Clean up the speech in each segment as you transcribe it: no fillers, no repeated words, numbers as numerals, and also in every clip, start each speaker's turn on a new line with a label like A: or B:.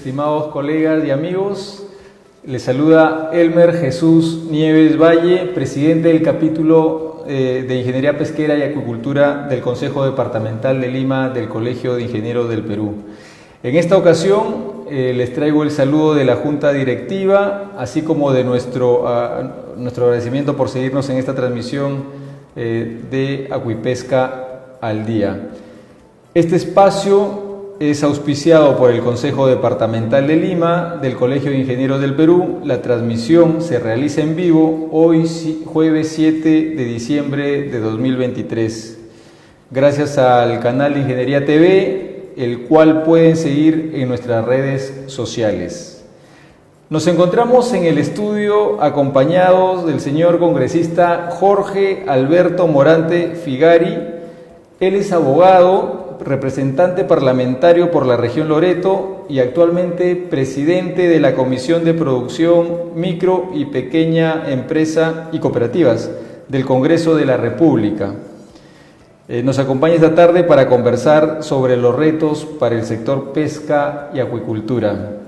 A: estimados colegas y amigos. Les saluda Elmer Jesús Nieves Valle, presidente del capítulo de Ingeniería Pesquera y Acuicultura del Consejo Departamental de Lima del Colegio de Ingenieros del Perú. En esta ocasión les traigo el saludo de la Junta Directiva, así como de nuestro agradecimiento por seguirnos en esta transmisión de Acuipesca al Día. Este espacio es auspiciado por el Consejo Departamental de Lima del Colegio de Ingenieros del Perú. La transmisión se realiza en vivo hoy, jueves 7 de diciembre de 2023. Gracias al canal de Ingeniería TV, el cual pueden seguir en nuestras redes sociales. Nos encontramos en el estudio acompañados del señor congresista Jorge Alberto Morante Figari. Él es abogado, representante parlamentario por la región Loreto y actualmente presidente de la Comisión de Producción, Micro y Pequeña Empresa y Cooperativas del Congreso de la República. Nos acompaña esta tarde para conversar sobre los retos para el sector pesca y acuicultura.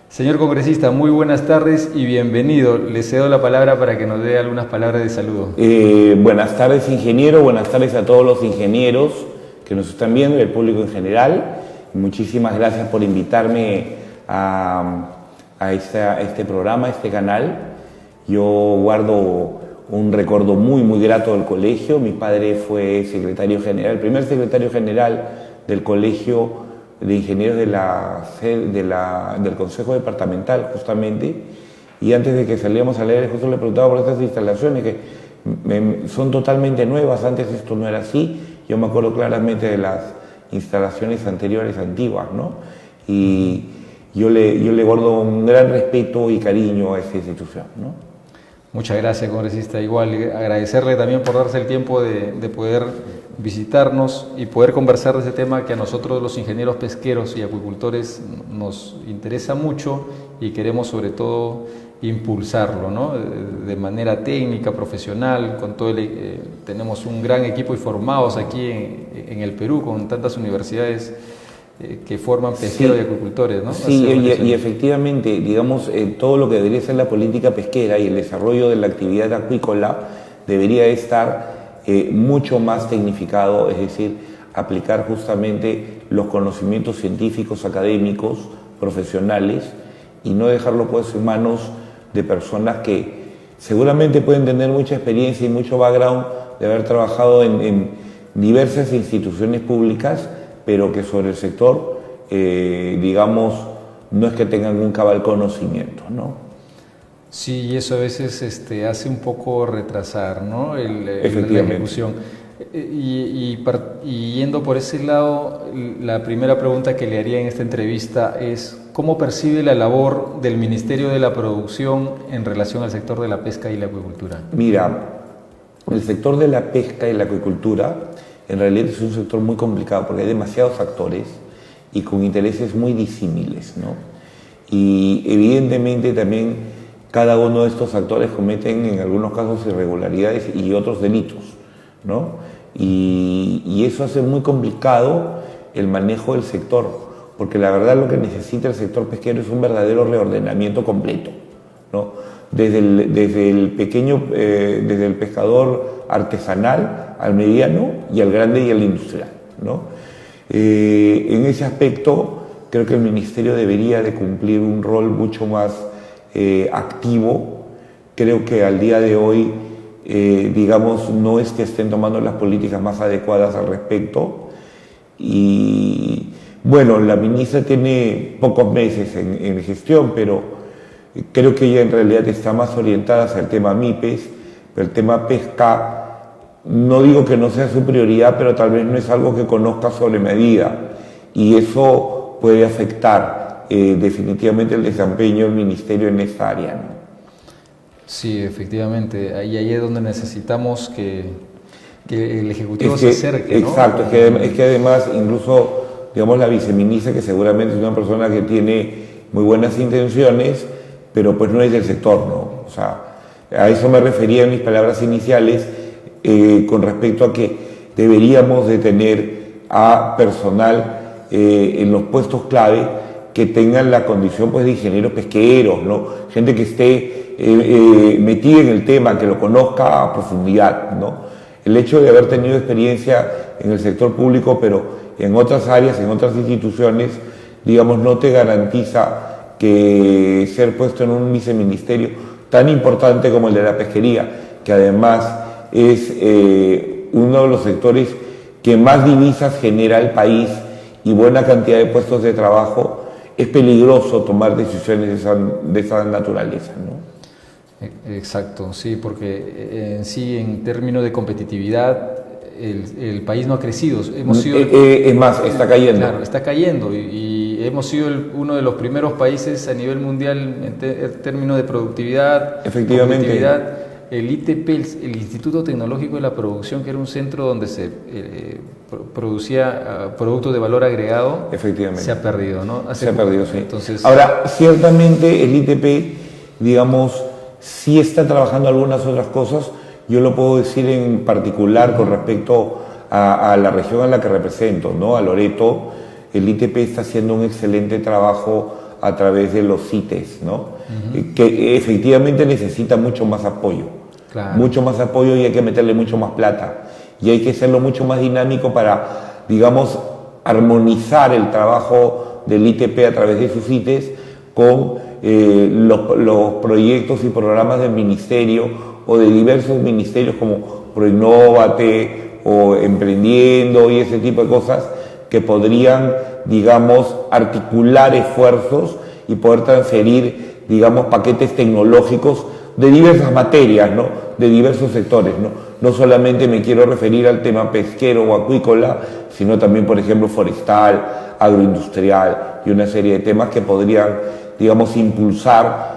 A: Señor congresista, muy buenas tardes y bienvenido. Le cedo la palabra para que nos dé algunas palabras de saludo.
B: Buenas tardes, ingeniero. Buenas tardes a todos los ingenieros que nos están viendo y el público en general. Muchísimas gracias por invitarme a este programa, a este canal. Yo guardo un recuerdo muy grato del colegio. Mi padre fue secretario general, el primer secretario general del Colegio de Ingenieros del Consejo Departamental, justamente. Y antes de que salíamos a leer, justo le preguntaba por estas instalaciones que son totalmente nuevas. Antes esto no era así. Yo me acuerdo claramente de las instalaciones anteriores, antiguas, ¿no? Y yo le guardo un gran respeto y cariño a esta institución, ¿no?
A: Muchas gracias, congresista. Igual agradecerle también por darse el tiempo de poder visitarnos y poder conversar de ese tema que a nosotros los ingenieros pesqueros y acuicultores nos interesa mucho y queremos sobre todo impulsarlo, ¿no? De manera técnica, profesional, con todo tenemos un gran equipo y formados aquí en el Perú con tantas universidades que forman pesqueros y acuicultores, ¿no?
B: Sí, y efectivamente, digamos, todo lo que debería ser la política pesquera y el desarrollo de la actividad acuícola debería estar mucho más tecnificado, es decir, aplicar justamente los conocimientos científicos, académicos, profesionales y no dejarlo pues en manos de personas que seguramente pueden tener mucha experiencia y mucho background de haber trabajado en diversas instituciones públicas, pero que sobre el sector, digamos, no es que tengan un cabal conocimiento, ¿no?
A: Sí, y eso a veces hace un poco retrasar, ¿no? La ejecución. Y yendo por ese lado, la primera pregunta que le haría en esta entrevista es ¿cómo percibe la labor del Ministerio de la Producción en relación al sector de la pesca y la acuicultura?
B: Mira, el sector de la pesca y la acuicultura en realidad es un sector muy complicado porque hay demasiados actores y con intereses muy disímiles, ¿no? Y evidentemente también cada uno de estos actores cometen en algunos casos irregularidades y otros delitos, ¿no? Y eso hace muy complicado el manejo del sector, porque la verdad lo que necesita el sector pesquero es un verdadero reordenamiento completo, ¿no? Desde el pescador artesanal al mediano y al grande y al industrial, ¿no? En ese aspecto creo que el Ministerio debería de cumplir un rol mucho más activo. Creo que al día de hoy digamos, no es que estén tomando las políticas más adecuadas al respecto. Y bueno, la ministra tiene pocos meses en gestión, pero creo que ella en realidad está más orientada hacia el tema MIPES, pero el tema pesca, no digo que no sea su prioridad, pero tal vez no es algo que conozca sobre medida, y eso puede afectar definitivamente el desempeño del ministerio en esta área, ¿no?
A: Sí, efectivamente, ahí es donde necesitamos que el Ejecutivo se acerque, ¿no?
B: Exacto, es que además incluso, digamos, la viceministra, que seguramente es una persona que tiene muy buenas intenciones, pero pues no es del sector, ¿no? O sea, a eso me refería en mis palabras iniciales con respecto a que deberíamos de tener a personal en los puestos clave que tengan la condición pues de ingenieros pesqueros, ¿no? Gente que esté metida en el tema, que lo conozca a profundidad, ¿no? El hecho de haber tenido experiencia en el sector público, pero en otras áreas, en otras instituciones, digamos, no te garantiza que ser puesto en un viceministerio tan importante como el de la pesquería, que además es uno de los sectores que más divisas genera el país y buena cantidad de puestos de trabajo, es peligroso tomar decisiones de esa naturaleza, ¿no?
A: Exacto, sí, porque en términos de competitividad, el país no ha crecido. Hemos sido
B: es más, está cayendo.
A: Claro, está cayendo y hemos sido uno de los primeros países a nivel mundial en términos de productividad.
B: Efectivamente.
A: Competitividad. El ITP, el Instituto Tecnológico de la Producción, que era un centro donde se producía productos de valor agregado,
B: efectivamente,
A: se ha perdido, ¿no?
B: Se ha perdido, sí.
A: Entonces,
B: ahora, ciertamente el ITP, digamos, sí está trabajando algunas otras cosas. Yo lo puedo decir en particular con respecto a la región a la que represento, ¿no? A Loreto. El ITP está haciendo un excelente trabajo a través de los CITES, ¿no? Que efectivamente necesita mucho más apoyo.
A: Claro.
B: Mucho más apoyo, y hay que meterle mucho más plata. Y hay que hacerlo mucho más dinámico para, digamos, armonizar el trabajo del ITP a través de sus CITES con los proyectos y programas del ministerio o de diversos ministerios como Proinnovate o Emprendiendo y ese tipo de cosas que podrían, digamos, articular esfuerzos y poder transferir, digamos, paquetes tecnológicos de diversas materias, ¿no? De diversos sectores, ¿no? No solamente me quiero referir al tema pesquero o acuícola, sino también, por ejemplo, forestal, agroindustrial y una serie de temas que podrían, digamos, impulsar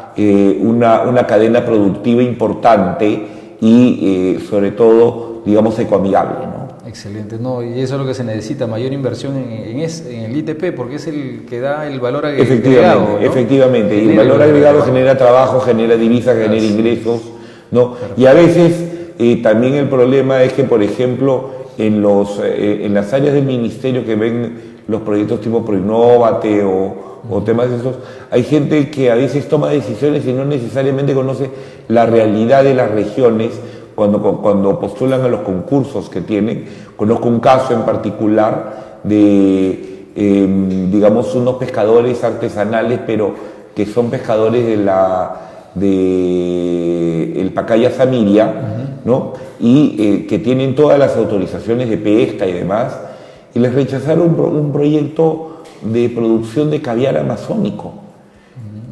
B: una cadena productiva importante y, sobre todo, digamos, ecoamigable, ¿no?
A: Excelente, no, y eso es lo que se necesita, mayor inversión en el ITP, porque es el que da el valor agregado, ¿no?
B: Efectivamente, y el valor agregado genera trabajo, genera divisas, genera ingresos, ¿no? Y a veces también el problema es que, por ejemplo, en las áreas del ministerio que ven los proyectos tipo Proinnovate o temas de esos, hay gente que a veces toma decisiones y no necesariamente conoce la realidad de las regiones cuando postulan a los concursos que tienen. Conozco un caso en particular de, digamos, unos pescadores artesanales, pero que son pescadores de el Pacaya Samiria, ¿no? Y que tienen todas las autorizaciones de pesca y demás, y les rechazaron un proyecto de producción de caviar amazónico,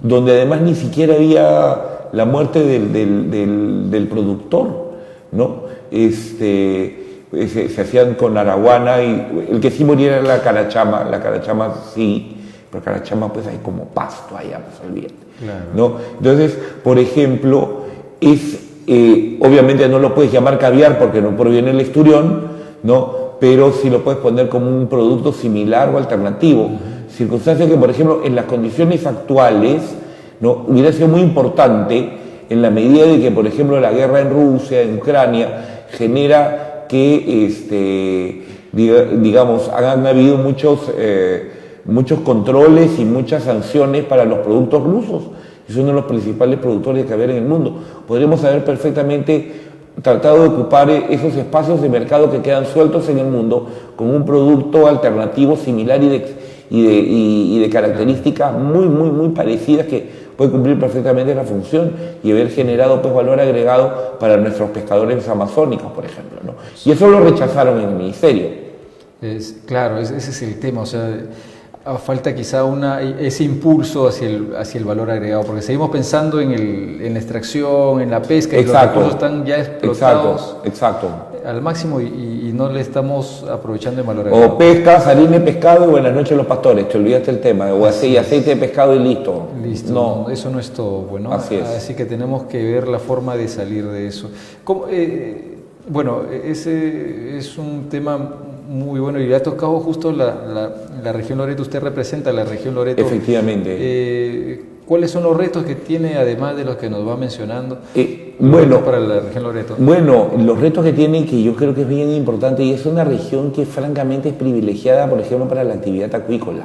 B: donde además ni siquiera había la muerte del productor, ¿no? Se hacían con araguana, y el que sí moría era la carachama sí, pero carachama pues hay como pasto allá, pues olvídate, claro, ¿no? Entonces, por ejemplo, obviamente no lo puedes llamar caviar porque no proviene del esturión, ¿no? Pero sí lo puedes poner como un producto similar o alternativo. Circunstancia que, por ejemplo, en las condiciones actuales, ¿no? Hubiera sido muy importante, en la medida de que, por ejemplo, la guerra en Rusia, en Ucrania, genera que, digamos, han habido muchos controles y muchas sanciones para los productos rusos. Es uno de los principales productores de caviar en el mundo. Podríamos haber perfectamente tratado de ocupar esos espacios de mercado que quedan sueltos en el mundo con un producto alternativo similar y de características muy parecidas que puede cumplir perfectamente la función y haber generado pues valor agregado para nuestros pescadores amazónicos, por ejemplo, ¿no? Y eso lo rechazaron en el ministerio.
A: Claro, ese es el tema, o sea, falta quizá ese impulso hacia el valor agregado, porque seguimos pensando en la extracción, en la pesca,
B: exacto,
A: y los recursos están ya explotados
B: exacto.
A: Al máximo y no le estamos aprovechando el valor agregado.
B: O pesca, harina y pescado y buenas noches los pastores, te olvidaste el tema, o aceite de pescado y listo.
A: Listo, no, eso no es todo, bueno. Así que tenemos que ver la forma de salir de eso. Bueno, ese es un tema muy bueno y le ha tocado justo la región Loreto. Usted representa la región Loreto.
B: Efectivamente.
A: ¿Cuáles son los retos que tiene, además de los que nos va mencionando, para la región Loreto?
B: Bueno, los retos que tiene, que yo creo que es bien importante, y es una región que francamente es privilegiada, por ejemplo, para la actividad acuícola.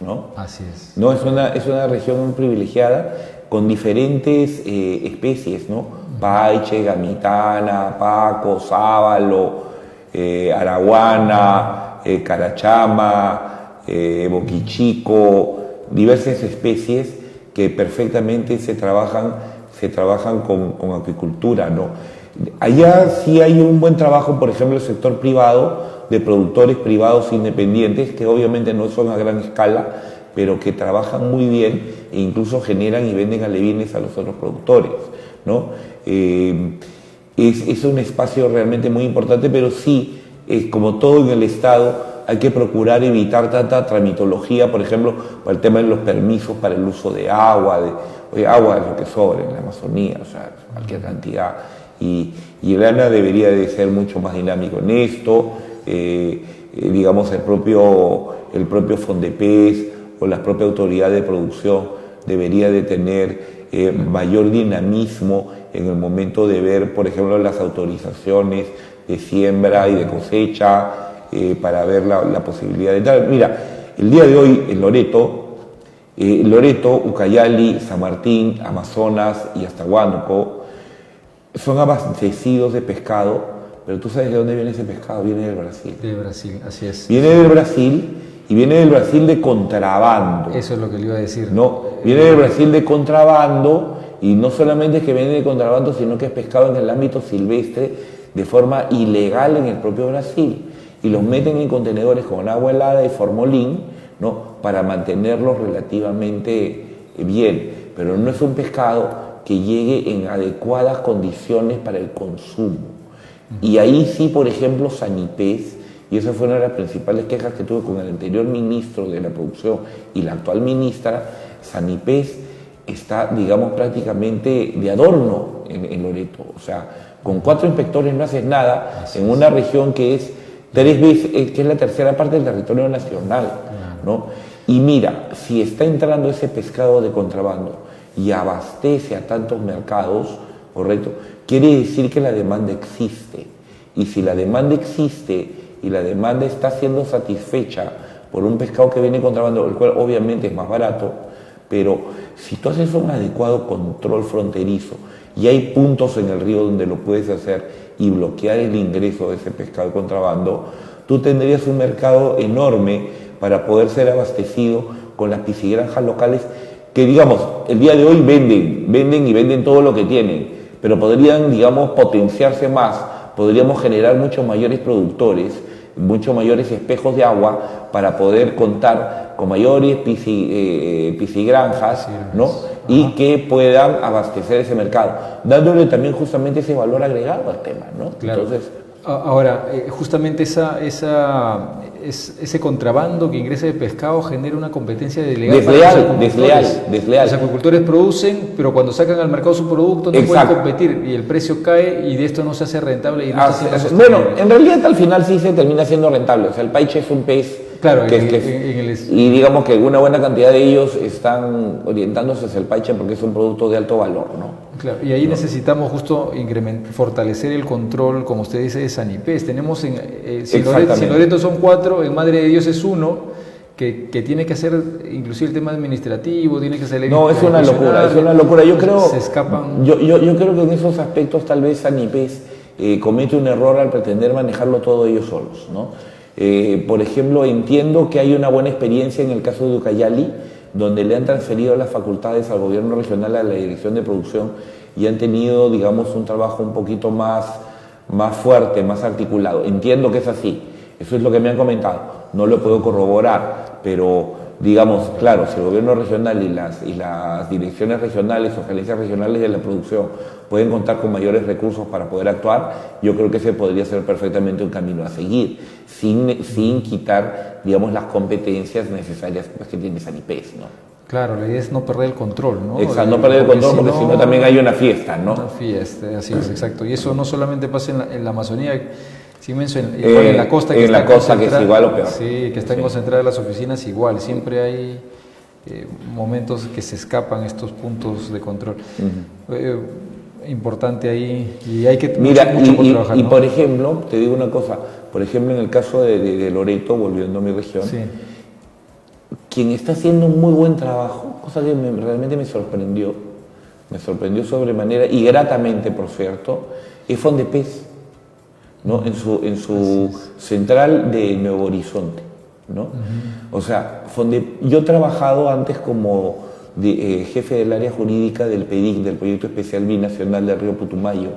B: ¿no?
A: Así es.
B: No, es una región privilegiada con diferentes especies, ¿no? Paiche, gamitana, paco, sábalo, araguana, carachama, boquichico, diversas especies que perfectamente se trabajan con acuicultura, ¿no? Allá sí hay un buen trabajo, por ejemplo, el sector privado, de productores privados independientes, que obviamente no son a gran escala, pero que trabajan muy bien e incluso generan y venden alevines a los otros productores, ¿no? Es un espacio realmente muy importante, pero sí, como todo en el Estado, hay que procurar evitar tanta tramitología, por ejemplo, para el tema de los permisos para el uso de agua, agua es lo que sobra en la Amazonía, o sea, cualquier cantidad. Y el ANA debería de ser mucho más dinámico en esto, digamos el propio Fondepes o la propia autoridad de producción debería de tener mayor dinamismo en el momento de ver, por ejemplo, las autorizaciones de siembra y de cosecha, para ver la posibilidad de tal. Mira, el día de hoy en Loreto, Ucayali, San Martín, Amazonas y hasta Huánuco son abastecidos de pescado, pero tú sabes de dónde viene ese pescado, viene del Brasil.
A: De Brasil, así es.
B: Viene del Brasil y viene del Brasil de contrabando.
A: Eso es lo que le iba a decir.
B: No, viene del Brasil de contrabando y no solamente es que viene de contrabando, sino que es pescado en el ámbito silvestre de forma ilegal en el propio Brasil y los meten en contenedores con agua helada y formolín, ¿no? Para mantenerlos relativamente bien, pero no es un pescado que llegue en adecuadas condiciones para el consumo. Y ahí sí, por ejemplo, Sanipes, y esa fue una de las principales quejas que tuve con el anterior ministro de la producción y la actual ministra, Sanipes está, digamos, prácticamente de adorno en Loreto. O sea, con 4 inspectores no haces nada en una región que es 3 veces, que es la tercera parte del territorio nacional, ¿no? Y mira, si está entrando ese pescado de contrabando y abastece a tantos mercados, ¿correcto? Quiere decir que la demanda existe. Y si la demanda existe y la demanda está siendo satisfecha por un pescado que viene contrabando, el cual obviamente es más barato, pero si tú haces un adecuado control fronterizo y hay puntos en el río donde lo puedes hacer y bloquear el ingreso de ese pescado de contrabando, tú tendrías un mercado enorme para poder ser abastecido con las piscigranjas locales que, digamos, el día de hoy venden todo lo que tienen, pero podrían, digamos, potenciarse más, podríamos generar muchos mayores productores, muchos mayores espejos de agua para poder contar con mayores piscigranjas, ¿no? Y que puedan abastecer ese mercado, dándole también justamente ese valor agregado al tema, ¿no?
A: Claro.
B: Entonces,
A: ahora, justamente ese contrabando que ingresa de pescado genera una competencia desleal.
B: Desleal.
A: Los acuicultores producen, pero cuando sacan al mercado su producto no pueden competir y el precio cae y de esto no se hace rentable. Y no
B: bueno, en realidad al final sí se termina siendo rentable. O sea, el paiche es un pez.
A: Claro,
B: y digamos que una buena cantidad de ellos están orientándose hacia el paiche porque es un producto de alto valor, ¿no?
A: Claro, y ahí necesitamos justo fortalecer el control, como usted dice, de Sanipes. Tenemos en Loreto son 4, en Madre de Dios es 1, que tiene que hacer inclusive el tema administrativo, tiene que ser...
B: No, es una locura. Yo creo,
A: se escapan.
B: Yo creo que en esos aspectos tal vez Sanipes comete un error al pretender manejarlo todo ellos solos, ¿no? Por ejemplo, entiendo que hay una buena experiencia en el caso de Ucayali, donde le han transferido las facultades al gobierno regional, a la dirección de producción, y han tenido, digamos, un trabajo un poquito más fuerte, más articulado. Entiendo que es así, eso es lo que me han comentado, no lo puedo corroborar, pero, digamos, claro, si el gobierno regional y las direcciones regionales o gerencias regionales de la producción pueden contar con mayores recursos para poder actuar, yo creo que ese podría ser perfectamente un camino a seguir, sin quitar, digamos, las competencias necesarias que tiene Sanipes, ¿no?
A: Claro, la idea es no perder el control, ¿no?
B: Exacto, no perder el control porque si no también hay una fiesta, ¿no?
A: Una fiesta, así es, exacto. Y eso no solamente pasa en la Amazonía, igual en la costa.
B: Que es igual o peor.
A: Sí, que están concentradas las oficinas igual, siempre hay momentos que se escapan estos puntos de control. Importante ahí, y hay que mucho por trabajar,
B: y
A: ¿no?
B: Por ejemplo, te digo una cosa, por ejemplo en el caso de Loreto, volviendo a mi región, quien está haciendo un muy buen trabajo, cosa que realmente me sorprendió sobremanera y gratamente, por cierto, es Fondepes, ¿no? En su central de Nuevo Horizonte, ¿no? O sea, yo he trabajado antes como jefe del área jurídica del PEDIC, del Proyecto Especial Binacional del Río Putumayo,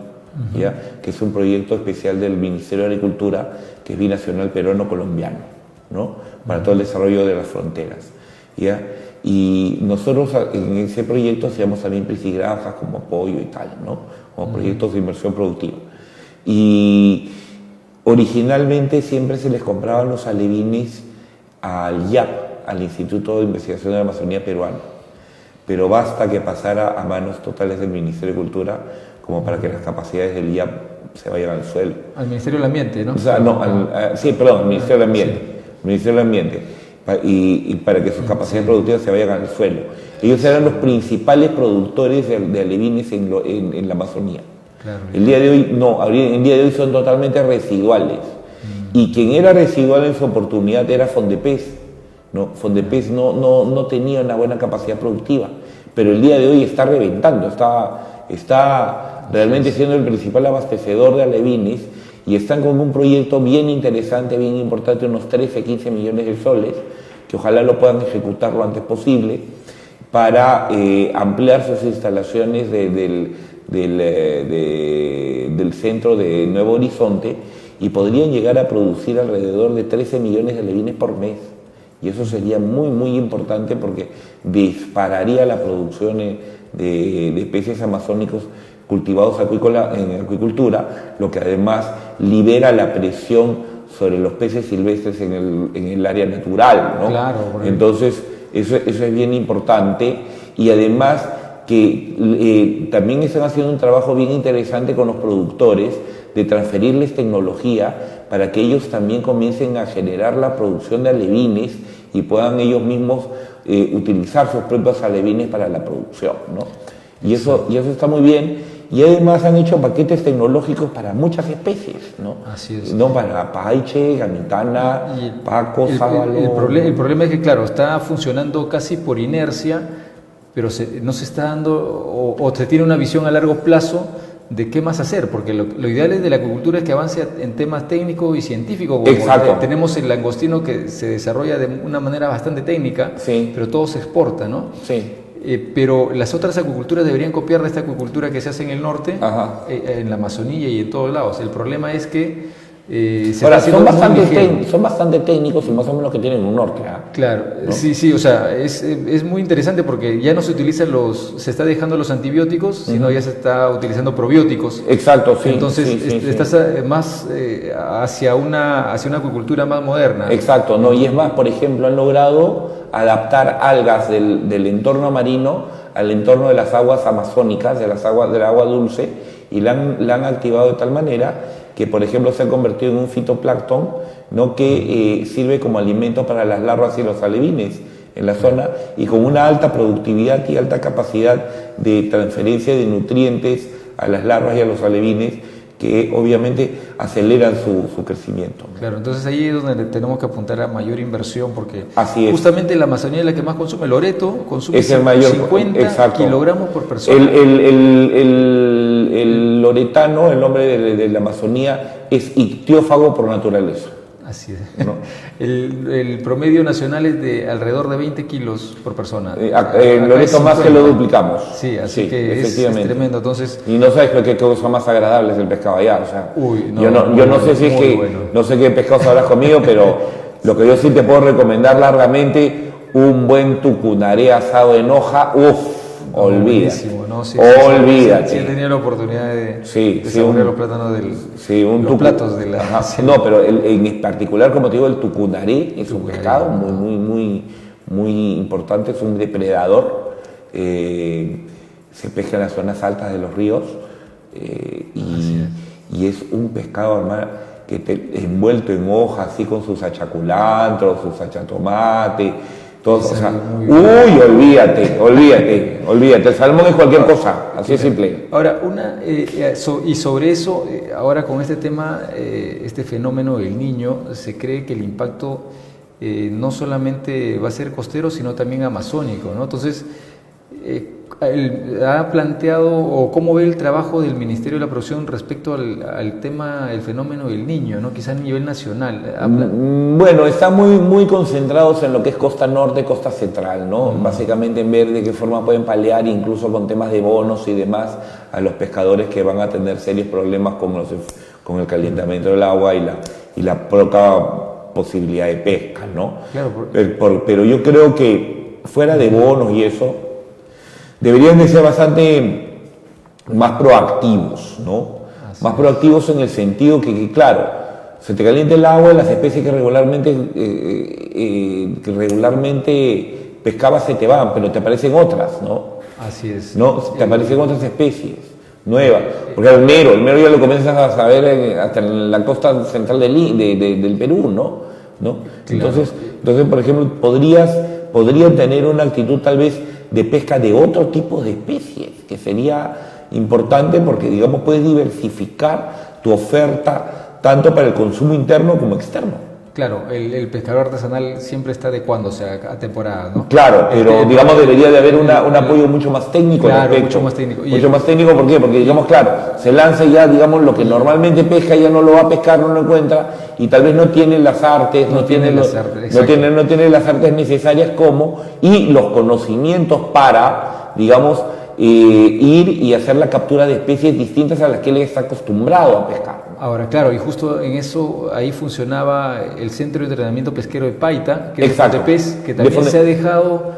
B: ¿ya? Que es un proyecto especial del Ministerio de Agricultura, que es binacional peruano-colombiano, ¿no? Para todo el desarrollo de las fronteras, ¿ya? Y nosotros en ese proyecto hacíamos también piscigranjas como apoyo y tal, ¿no? Como proyectos de inversión productiva. Y originalmente siempre se les compraban los alevines al IAP, al Instituto de Investigación de la Amazonía Peruano, pero basta que pasara a manos totales del Ministerio de Cultura como para que las capacidades del IAP se vayan al suelo.
A: Al Ministerio del Ambiente, ¿no?
B: O sea, no, al Ministerio del Ambiente. Sí. Ministerio del Ambiente. Y para que sus capacidades productivas se vayan al suelo. Ellos eran los principales productores de alevines en la Amazonía. Claro, el día de hoy no, el día de hoy son totalmente residuales. Y quien era residual en su oportunidad era Fondepes, ¿no? Fondepes no tenía una buena capacidad productiva, pero el día de hoy está reventando, está realmente siendo el principal abastecedor de alevines, y están con un proyecto bien interesante, bien importante, unos 13, 15 millones de soles, que ojalá lo puedan ejecutar lo antes posible, para ampliar sus instalaciones del centro de Nuevo Horizonte, y podrían llegar a producir alrededor de 13 millones de alevines por mes. Y eso sería muy, muy importante, porque dispararía la producción de peces amazónicos cultivados en acuicultura, lo que además libera la presión sobre los peces silvestres en el área natural, ¿no?
A: Claro,
B: entonces eso es bien importante, y además que también están haciendo un trabajo bien interesante con los productores de transferirles tecnología para que ellos también comiencen a generar la producción de alevines y puedan ellos mismos utilizar sus propios alevines para la producción, ¿no? Y eso está muy bien. Y además han hecho paquetes tecnológicos para muchas especies, ¿no?
A: Así es.
B: ¿No? Para paiche, gamitana, paco, sábalo.
A: El problema es que, claro, está funcionando casi por inercia, pero no se está dando, o se tiene una visión a largo plazo de qué más hacer, porque lo ideal de la acuicultura es que avance en temas técnicos y científicos.
B: Exacto.
A: Tenemos el langostino que se desarrolla de una manera bastante técnica,
B: sí,
A: pero todo se exporta, ¿no?
B: Sí.
A: Pero las otras acuiculturas deberían copiar de esta acuicultura que se hace en el norte, en la Amazonía y en todos lados. El problema es que
B: son bastante técnicos y más o menos que tienen un norte.
A: Claro, ¿no? Sí, o sea, es muy interesante porque ya no se utilizan se está dejando los antibióticos, sino ya se está utilizando probióticos.
B: Exacto, sí.
A: Entonces estás más hacia una acuicultura más moderna.
B: Exacto, ¿no? Y es más, por ejemplo, han logrado adaptar algas del entorno marino al entorno de las aguas amazónicas, del agua dulce, y la han activado de tal manera que, por ejemplo, se ha convertido en un fitoplancton, ¿no? Que sirve como alimento para las larvas y los alevines en la zona, y con una alta productividad y alta capacidad de transferencia de nutrientes a las larvas y a los alevines, que obviamente aceleran su crecimiento.
A: Claro, entonces ahí es donde tenemos que apuntar a mayor inversión, porque
B: así es.
A: Justamente la Amazonía es la que más consume. Loreto consume
B: es el mayor,
A: 50
B: exacto,
A: kilogramos por persona.
B: El loretano, el hombre de la Amazonía, es ictiófago por naturaleza.
A: Así es. ¿No? El promedio nacional es de alrededor de 20 kilos por persona.
B: Loreto más que lo duplicamos.
A: Sí, así que es tremendo. Entonces,
B: y no sabes qué cosa más agradable es el pescado allá. O sea, yo no sé si es que bueno. No sé qué pescado habrás comido, pero lo que yo sí te puedo recomendar largamente, un buen tucunaré asado en hoja. Olvídate.
A: ¿No?
B: Olvídate.
A: Sí, he tenido la oportunidad de
B: saborear
A: los plátanos
B: los platos de la... No, pero en particular, como te digo, el tucunaré es un pescado muy importante, es un depredador. Se pesca en las zonas altas de los ríos, y es un pescado, hermano, que envuelto en hoja, así con sus achaculantros, sus achatomate. Todo, o sea, olvídate, el salmón es cualquier cosa, así es simple.
A: Ahora, y sobre eso, ahora con este tema, este fenómeno del Niño, se cree que el impacto no solamente va a ser costero, sino también amazónico, ¿no? Entonces, ¿ha planteado o cómo ve el trabajo del Ministerio de la Producción respecto al tema, el fenómeno del niño, ¿no? Quizá a nivel nacional?
B: Bueno, están muy concentrados en lo que es costa norte, costa central, ¿no? Básicamente en ver de qué forma pueden paliar, incluso con temas de bonos y demás, a los pescadores que van a tener serios problemas con el calentamiento del agua y la poca posibilidad de pesca, ¿no? Claro, pero yo creo que fuera de bonos y eso, deberían de ser bastante más proactivos, ¿no? Más proactivos en el sentido que, claro, se te calienta el agua y las especies que regularmente pescabas se te van, pero te aparecen otras, ¿no?
A: Así es.
B: ¿No? Te aparecen otras especies nuevas. Porque el mero ya lo comienzas a saber hasta en la costa central del Perú, ¿no? Claro. Entonces, por ejemplo, podrían tener una actitud tal vez de pesca de otro tipo de especies, que sería importante porque, digamos, puedes diversificar tu oferta tanto para el consumo interno como externo.
A: Claro, el pescador artesanal siempre está adecuándose a temporada, ¿no?
B: Claro, pero digamos debería de haber un apoyo mucho más técnico.
A: Claro, mucho más técnico.
B: Mucho más técnico, ¿por qué? Porque, digamos, claro, se lanza ya, digamos, lo que normalmente pesca ya no lo va a pescar, no lo encuentra, y tal vez no tiene las artes, no tiene las artes necesarias y los conocimientos para, digamos, ir y hacer la captura de especies distintas a las que él está acostumbrado a pescar.
A: Ahora, claro, y justo en eso, ahí funcionaba el Centro de Entrenamiento Pesquero de Paita, que también se ha dejado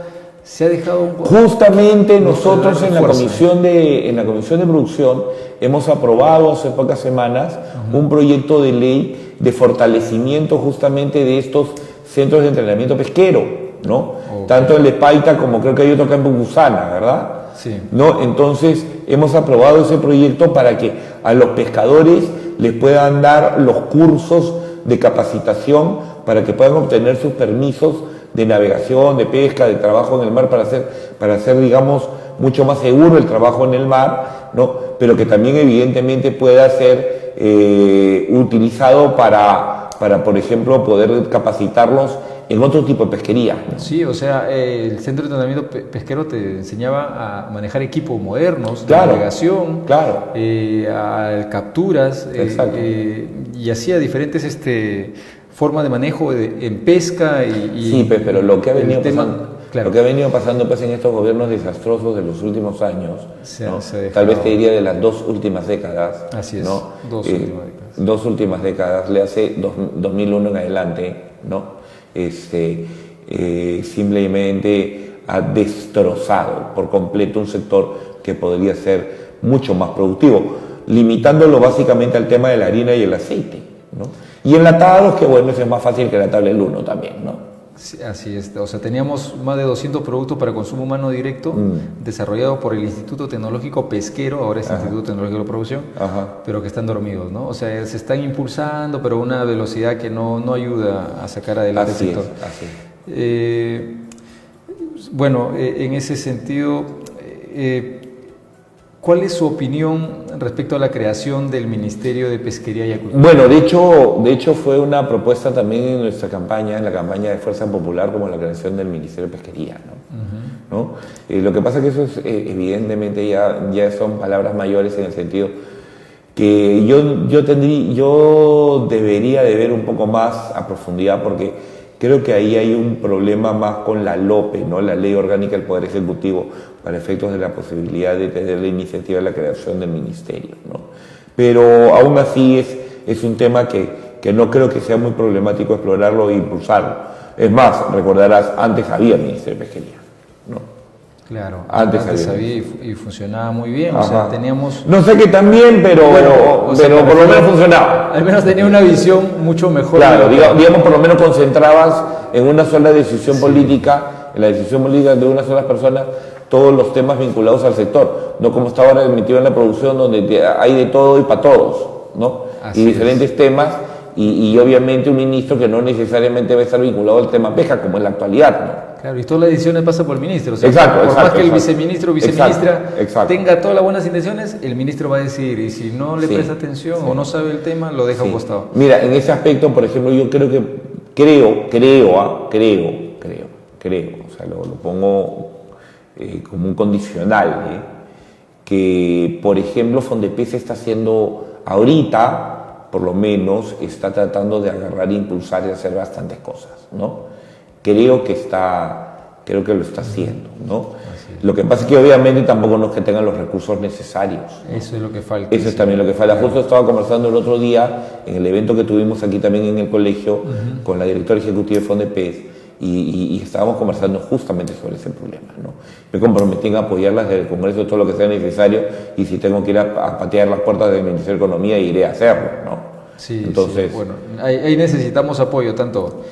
A: un poco.
B: Justamente nosotros en la comisión de producción hemos aprobado hace pocas semanas un proyecto de ley de fortalecimiento justamente de estos centros de entrenamiento pesquero, ¿no? Okay. Tanto el de Paita como creo que hay otro acá en Bucusana, ¿verdad?
A: Sí.
B: ¿No? Entonces hemos aprobado ese proyecto para que a los pescadores les puedan dar los cursos de capacitación para que puedan obtener sus permisos de navegación, de pesca, de trabajo en el mar para hacer, digamos, mucho más seguro el trabajo en el mar, ¿no? Pero que también evidentemente pueda ser utilizado para, por ejemplo, poder capacitarlos en otro tipo de pesquería, ¿no?
A: Sí, o sea, el Centro de Entrenamiento Pesquero te enseñaba a manejar equipos modernos, de
B: claro,
A: navegación,
B: claro.
A: A capturas, y hacía diferentes formas de manejo en pesca
B: sí, pero lo que ha venido pasando, claro, lo que ha venido pasando pues, en estos gobiernos desastrosos de los últimos años, ¿no? Tal vez te diría de las 2 últimas décadas.
A: Así es,
B: ¿no?
A: 2 últimas décadas.
B: 2 últimas décadas, le hace 2001 en adelante, ¿no? Simplemente ha destrozado por completo un sector que podría ser mucho más productivo, limitándolo básicamente al tema de la harina y el aceite, ¿no? Y enlatados, que bueno, eso es más fácil que la tabla del 1 también, ¿no?
A: Sí, así es, o sea, teníamos más de 200 productos para consumo humano directo desarrollados por el Instituto Tecnológico Pesquero, ahora es Instituto Tecnológico de Producción, pero que están dormidos, ¿no? O sea, se están impulsando, pero a una velocidad que no ayuda a sacar adelante el sector.
B: Así es.
A: Bueno, en ese sentido, ¿cuál es su opinión respecto a la creación del Ministerio de Pesquería y Acuicultura?
B: Bueno, de hecho fue una propuesta también en nuestra campaña, en la campaña de Fuerza Popular, como la creación del Ministerio de Pesquería, ¿no? Lo que pasa es que eso es, evidentemente ya son palabras mayores en el sentido que yo debería de ver un poco más a profundidad, porque creo que ahí hay un problema más con la LOPE, ¿no? La Ley Orgánica del Poder Ejecutivo, para efectos de la posibilidad de tener la iniciativa de la creación del ministerio, ¿no? Pero aún así es un tema que no creo que sea muy problemático explorarlo e impulsarlo. Es más, recordarás, antes había Ministerio de Pesquería, ¿no?
A: Claro, antes había y funcionaba muy bien. O sea, teníamos...
B: No sé qué tan bien, pero por lo menos funcionaba.
A: Al menos tenía una visión mucho mejor.
B: Claro, digamos, por lo menos concentrabas en una sola decisión política, en la decisión política de una sola persona, todos los temas vinculados al sector, no como está ahora metido en la producción, donde hay de todo y para todos, ¿no? Y diferentes temas, y obviamente un ministro que no necesariamente va a estar vinculado al tema pesca, como en la actualidad, ¿no?
A: Claro, y todas las decisiones pasan por el ministro. O sea,
B: por
A: más que el viceministro o viceministra tenga todas las buenas intenciones, el ministro va a decir, y si no le presta atención o no sabe el tema, lo deja a un costado.
B: Mira, en ese aspecto, por ejemplo, yo creo que creo, o sea, lo pongo como un condicional, que, por ejemplo, Fondepes está haciendo ahorita, por lo menos, está tratando de agarrar, impulsar y hacer bastantes cosas, ¿no? Creo que lo está haciendo, ¿no? Lo que pasa es que obviamente tampoco no es que tengan los recursos necesarios, ¿no?
A: Eso es lo que falta.
B: Eso es también lo que falta. Justo estaba conversando el otro día en el evento que tuvimos aquí también en el colegio con la directora ejecutiva de Fondepes y estábamos conversando justamente sobre ese problema, ¿no? Me comprometí en apoyarlas desde el Congreso todo lo que sea necesario y si tengo que ir a patear las puertas del Ministerio de Economía iré a hacerlo, ¿no?
A: Sí,
B: entonces,
A: sí, bueno, ahí necesitamos apoyo tanto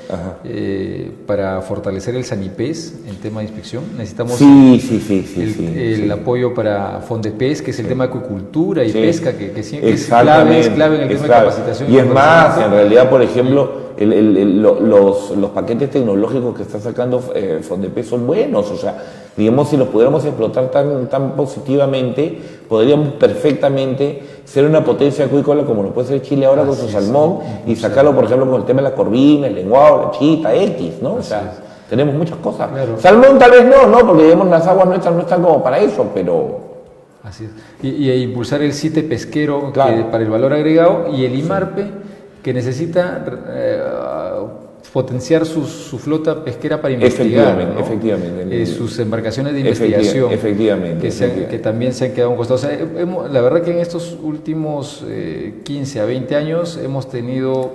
A: para fortalecer el SANIPES en tema de inspección, necesitamos el apoyo para Fondepes, que es el tema de acuicultura y pesca, que es clave en el tema de capacitación.
B: Y es más, en realidad, por ejemplo, los paquetes tecnológicos que está sacando Fondepes son buenos, o sea, digamos, si los pudiéramos explotar tan positivamente, podríamos perfectamente ser una potencia acuícola como lo puede ser Chile ahora con su salmón y sacarlo, por ejemplo, con el tema de la corvina, el lenguado, la chita, X, ¿no? O sea, tenemos muchas cosas. Claro. Salmón tal vez no, porque digamos las aguas nuestras no están como para eso, pero...
A: Así es. Y impulsar el CITE pesquero para el valor agregado y el IMARPE, que necesita potenciar su flota pesquera para investigar,
B: efectivamente,
A: sus embarcaciones de investigación, que también se han quedado un costado. O sea, la verdad que en estos últimos 15 a 20 años hemos tenido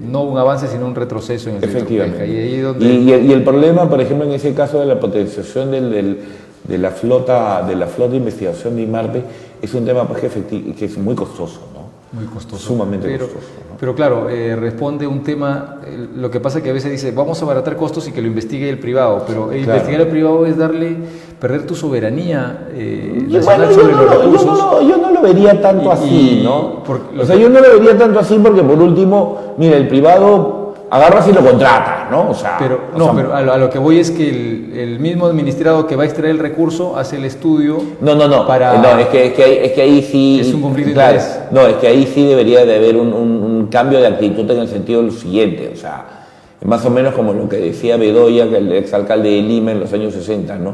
A: no un avance sino un retroceso en el sector pesca.
B: Y el problema, por ejemplo, en ese caso de la potenciación de la flota de investigación de IMARPE es un tema pues, que es muy costoso, ¿no?
A: Muy costoso.
B: Sumamente costoso, ¿no?
A: Pero claro, responde un tema, lo que pasa es que a veces dice, vamos a abaratar costos y que lo investigue el privado, pero investigar el privado es perder tu soberanía nacional sobre los recursos.
B: Yo no lo vería tanto así, ¿no? Yo no lo vería tanto así porque por último, mira, el privado agarras y lo contratas, ¿no?
A: Pero a lo que voy es que el mismo administrado que va a extraer el recurso hace el estudio.
B: Es que ahí sí.
A: Es un conflicto de interés.
B: No, es que ahí sí debería de haber un cambio de actitud en el sentido de lo siguiente, o sea, más o menos como lo que decía Bedoya, que el exalcalde de Lima en los años 60, ¿no?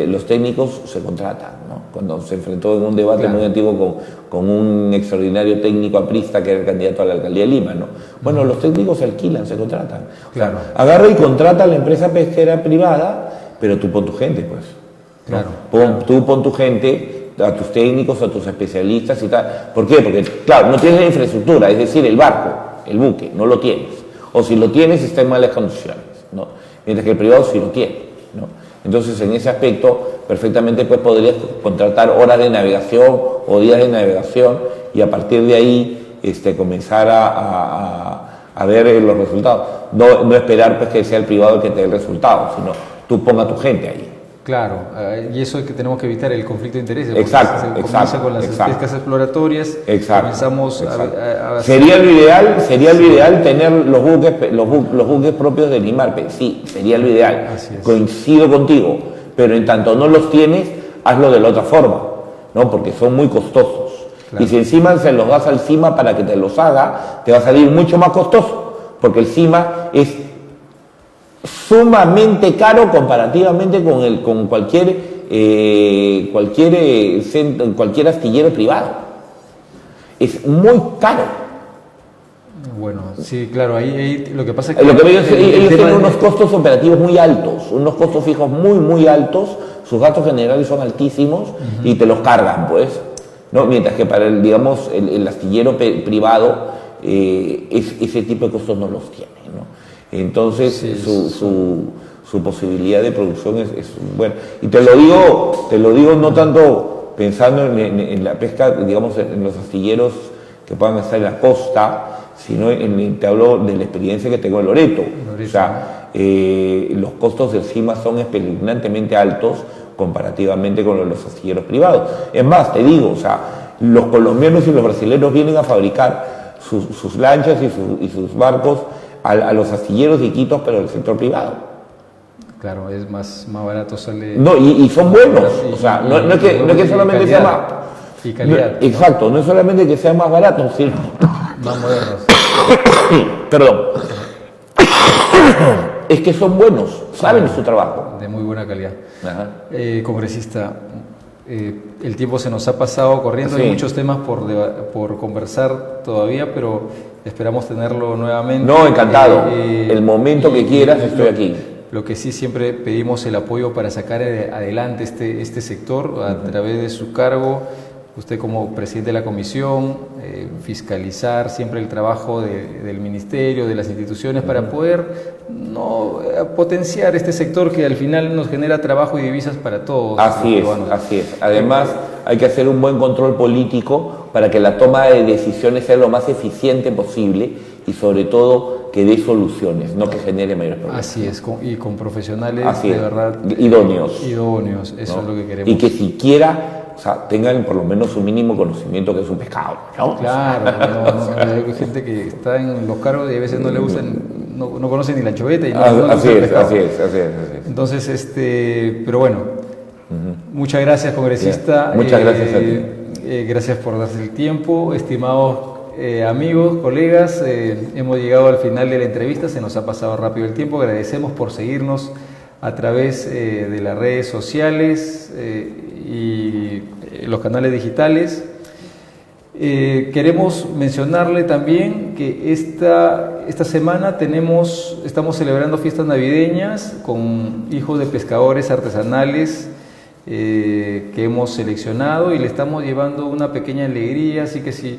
B: Los técnicos se contratan, ¿no? Cuando se enfrentó en un debate muy antiguo con un extraordinario técnico aprista que era el candidato a la alcaldía de Lima, ¿no? Bueno, los técnicos se alquilan, se contratan.
A: Claro.
B: O sea, agarra y contrata a la empresa pesquera privada, pero tú pon tu gente, pues.
A: Claro.
B: Tú pon tu gente, a tus técnicos, a tus especialistas y tal. ¿Por qué? Porque, claro, no tienes la infraestructura, es decir, el barco, el buque, no lo tienes. O si lo tienes, está en malas condiciones, ¿no? Mientras que el privado sí lo tiene, ¿no? Entonces, en ese aspecto, perfectamente pues, podrías contratar horas de navegación o días de navegación y a partir de ahí comenzar a ver los resultados. No esperar pues, que sea el privado el que te dé el resultado, sino tú ponga a tu gente ahí.
A: Claro, y eso es que tenemos que evitar el conflicto de intereses.
B: Exacto.
A: Comienza con las pescas exploratorias.
B: Comenzamos
A: a
B: sería lo ideal tener los buques propios del IMARPE. Sí, sería lo ideal. Coincido contigo, pero en tanto no los tienes, hazlo de la otra forma, ¿no? Porque son muy costosos. Claro. Y si encima se los das al CIMA para que te los haga, te va a salir mucho más costoso, porque el CIMA es sumamente caro comparativamente con cualquier astillero privado. Es muy caro.
A: Bueno, sí, claro, ahí lo que pasa es que...
B: ellos tienen unos costos operativos muy altos, unos costos fijos muy altos, sus gastos generales son altísimos y te los cargan, pues, ¿no? Mientras que para el astillero privado ese tipo de costos no los tiene, ¿no? Entonces su posibilidad de producción es buena. Y te lo digo no tanto pensando en la pesca, digamos, en los astilleros que puedan estar en la costa, sino te hablo de la experiencia que tengo en Loreto. O sea, los costos del CIMA son espeluznantemente altos comparativamente con los astilleros privados. Es más, te digo, o sea, los colombianos y los brasileños vienen a fabricar sus lanchas y sus barcos a los astilleros de Iquitos, pero del sector privado.
A: Claro, es más barato sale...
B: No, y son buenos, o sea, no es que solamente sea más...
A: Y calidad.
B: No, exacto, no es solamente que sean más baratos, sino...
A: Más modernos.
B: Perdón. es que son buenos, saben su trabajo.
A: De muy buena calidad.
B: Ajá.
A: Congresista, el tiempo se nos ha pasado corriendo,
B: Sí.
A: hay muchos temas por conversar todavía, pero esperamos tenerlo nuevamente.
B: No, encantado. El momento que quieras, estoy aquí.
A: Lo que sí siempre pedimos el apoyo para sacar adelante este sector a través de su cargo. Usted como presidente de la comisión, fiscalizar siempre el trabajo del ministerio, de las instituciones, para poder potenciar este sector que al final nos genera trabajo y divisas para todos.
B: Así es, así es. Además, hay que hacer un buen control político para que la toma de decisiones sea lo más eficiente posible y sobre todo que dé soluciones, no que genere mayores problemas.
A: Así es, y con profesionales
B: Así
A: de
B: es,
A: verdad
B: idóneos.
A: Idóneos, eso
B: ¿no?
A: es lo que queremos.
B: Y que siquiera, o sea, tengan por lo menos un mínimo conocimiento que es un pescado, ¿no?
A: Claro, hay gente que está en los cargos y a veces no le gustan, no conocen ni la anchoveta y no le gusta el pescado.
B: Así es.
A: Entonces, pero bueno, muchas gracias, congresista.
B: Bien. Muchas gracias a ti.
A: Gracias por darse el tiempo, estimados amigos, colegas, hemos llegado al final de la entrevista, se nos ha pasado rápido el tiempo, agradecemos por seguirnos a través de las redes sociales y los canales digitales. Queremos mencionarle también que esta semana estamos celebrando fiestas navideñas con hijos de pescadores artesanales que hemos seleccionado y le estamos llevando una pequeña alegría, así que si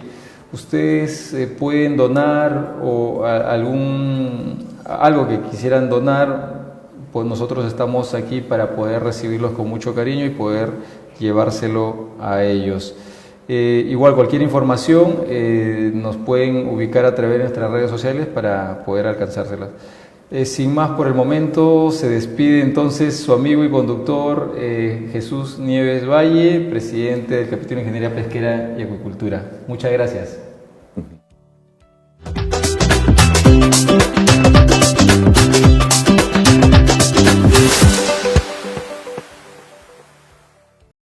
A: ustedes pueden donar o algo que quisieran donar, pues nosotros estamos aquí para poder recibirlos con mucho cariño y poder llevárselo a ellos. Igual cualquier información nos pueden ubicar a través de nuestras redes sociales para poder alcanzárselas. Sin más por el momento, se despide entonces su amigo y conductor Jesús Nieves Valle, presidente del capítulo de Ingeniería Pesquera y Acuicultura. Muchas gracias.